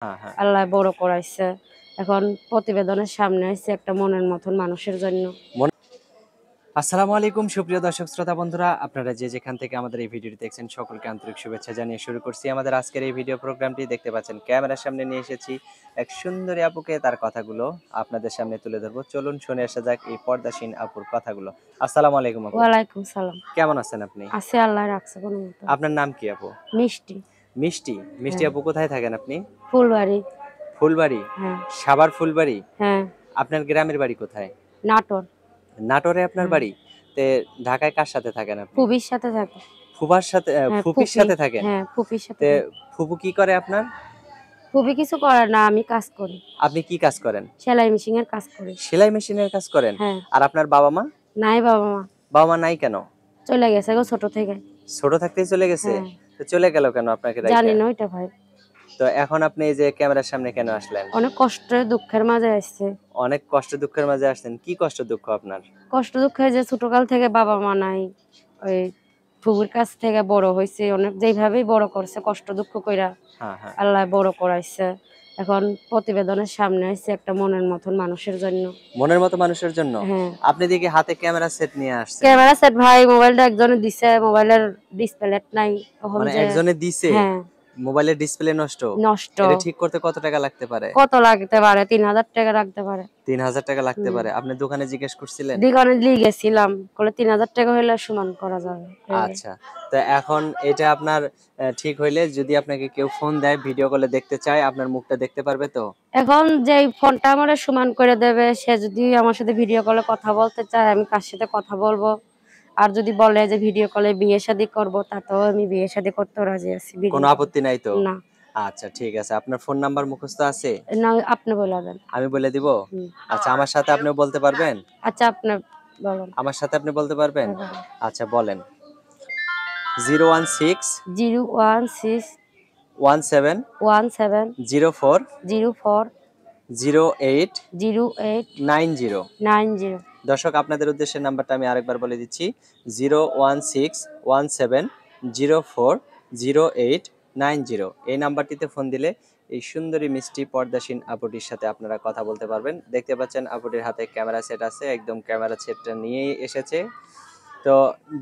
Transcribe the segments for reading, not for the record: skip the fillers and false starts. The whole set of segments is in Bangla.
হ্যাঁ, হ্যাঁ। আল্লাহ বড় করাইছে। এখন প্রতিবেদনের সামনে আইছে একটা মনের মতন মানুষের জন্য। আসসালামু আলাইকুম সুপ্রিয় দর্শক শ্রোতা বন্ধুরা, আপনারা যে যেখান থেকে আমাদের এই ভিডিওটি দেখছেন সকলকে আন্তরিক শুভেচ্ছা জানিয়ে শুরু করছি আমাদের আজকের এই ভিডিও প্রোগ্রামটি। দেখতে পাচ্ছেন ক্যামেরার সামনে নিয়ে এসেছি এক সুন্দরী আপুকে, তার কথাগুলো আপনাদের সামনে তুলে ধরবো। চলুন শুনে আসা যাক এই পর্দাসীন আপুর কথাগুলো। আসসালামু আলাইকুম আপু। ওয়ালাইকুম সালাম। কেমন আছেন আপনি? আছে আল্লাহ রাখছে কোনো মতো। আপনার নাম কি আপু? মিষ্টি। মিষ্টি। মিষ্টি হ্যাঁ। আপু কোথায় থাকেন আপনি? ফুলবাড়ি। ফুলবাড়ি। হ্যাঁ। সাভার ফুলবাড়ি। হ্যাঁ। আপনার গ্রামের বাড়ি কোথায়? নাটোর। নাটোরে আপনার হ্যাঁ। বাড়ি। তে ঢাকায় কার সাথে থাকেন আপনি? ফুবির সাথে থাকে। ফুফার সাথে হ্যাঁ, ফুপির ফুপি। সাথে থাকেন? হ্যাঁ, ফুপির সাথে তে থাকে। ফুপু কি করে আপনার? ফুপি কিছু করে না, আমি কাজ করি। আপনি কি কাজ করেন? সেলাই মেশিনের কাজ করি। সেলাই মেশিনের কাজ করেন? হ্যাঁ। আর আপনার বাবা-মা? নাই বাবা মা। বাবা-মা নাই কেন? চলে গেছে গো ছোট থেকে। ছোট থাকতেই চলে গেছে? হ্যাঁ। তো চলে গেল কেন আপনাকে জানি রাইখা? না ওইটা ভাই। তো এখন আপনি এই যে ক্যামেরার সামনে কেন আসলেন? অনেক কষ্টের দুঃখের মাঝে আসছে। অনেক কষ্ট দুঃখের মাঝে আসছেন। কি কষ্ট দুঃখ আপনার? কষ্ট দুঃখে যে ছোটকাল থেকে বাবা মা নাই। ওই ফুফুর কাছ থেকে বড় হইছে, অনেক যেইভাবেই বড় করছে কষ্ট দুঃখ কইরা হ্যাঁ, হ্যাঁ। আল্লাহ বড় করাইছে। এখন প্রতিবেদনের সামনে আইছে একটা মনের মতন মানুষের জন্য। মনের মতো মানুষের জন্য? হ্যাঁ। আপনি দেখি হাতে ক্যামেরা সেট নিয়ে আসছেন। ক্যামেরা সেট ভাই, মোবাইলটা একজনে দিছে, মোবাইলের ডিসপ্লে নাই। তখন মানে যে একজনে দিছে? হ্যাঁ, মোবাইলের ডিসপ্লে নষ্ট? নষ্ট। এটা ঠিক করতে কত টাকা লাগতে পারে? কত লাগতে পারে? ৩,০০০ টাকা লাগতে পারে। ৩,০০০ টাকা লাগতে হুম। পারে। আপনি দোকানে জিজ্ঞেস করছিলেন? দোকানে দিয়ে গেছিলাম, বলে ৩,০০০ টাকা হইলে সমান করা যাবে। আচ্ছা। তো এখন এটা আপনার ঠিক হইলে যদি আপনাকে কেউ ফোন দেয়, ভিডিও কলে দেখতে চায়, আপনার মুখটা দেখতে পারবে তো? এখন যেই ফোনটা আমারে সমান করে দেবে, সে যদি আমার সাথে ভিডিও কলে কথা বলতে চায়, আমি তার সাথে কথা বলবো। আর যদি বলে যে ভিডিও কলে বিয়ে শাদী করবো, তাতেও আমি বিয়ে শাদী করতেও রাজি আছি। কোনো ভিডিও কলে। আপত্তি নাই তো? না। আচ্ছা ঠিক আছে। আপনার ফোন নাম্বার মুখস্থ আছে? না, আপনি বলে দেন। আমি বলে দিব? হুম। আচ্ছা, আমার সাথে আপনিও বলতে পারবেন? আচ্ছা, আপনি বলেন। আমার সাথে আপনি বলতে পারবেন? হ্যাঁ, বলেন। আচ্ছা বলেন। 016 016 17 17 04 04 08 08 90। 90। দর্শক, আপনাদের উদ্দেশ্যে নাম্বারটা আমি আরেকবার বলে দিচ্ছি। 016 17 04 08 90। এই নাম্বারটিতে ফোন দিলে এই সুন্দরী মিষ্টি পর্দাসীন আপুটির সাথে আপনারা কথা বলতে পারবেন। দেখতে পাচ্ছেন আপুটির হাতে ক্যামেরা সেট আছে, একদম ক্যামেরা সেটটা নিয়েই এসেছে। তো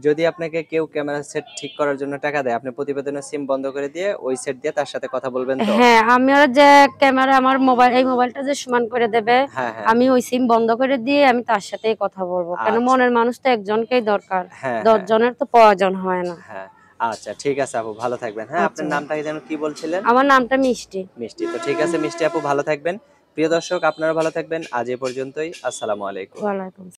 যদি আপনাকে কেউ ক্যামেরা সেট ঠিক করার জন্য টাকা দেয়, আপনি প্রতিবেদনের সিম বন্ধ করে দিয়ে ওই সেট দিয়ে তার সাথে কথা বলবেন তো? হ্যাঁ, আমি আর যে ক্যামেরা আমার মোবাইল, এই মোবাইলটা যে সমান করে দেবে, হ্যাঁ, হ্যাঁ। আমি ওই সিম বন্ধ করে দিয়ে আমি তার সাথেই কথা বলবো। কেন আচ্ছা। মনের মানুষ তো একজনকেই দরকার। হ্যাঁ, ১০ হ্যাঁ। জনের তো প্রয়োজন হয় না। হ্যাঁ। আচ্ছা ঠিক আছে আপু, ভালো থাকবেন। হ্যাঁ, আচ্ছা আপনার ভাই। নামটা যেন কি বলছিলেন? আমার নামটা মিষ্টি। মিষ্টি। তো ঠিক আছে মিষ্টি আপু, ভালো থাকবেন। প্রিয় দর্শক, আপনারা ভালো থাকবেন। আজ এ পর্যন্তই। আসসালামু আলাইকুম। ওয়ালাইকুম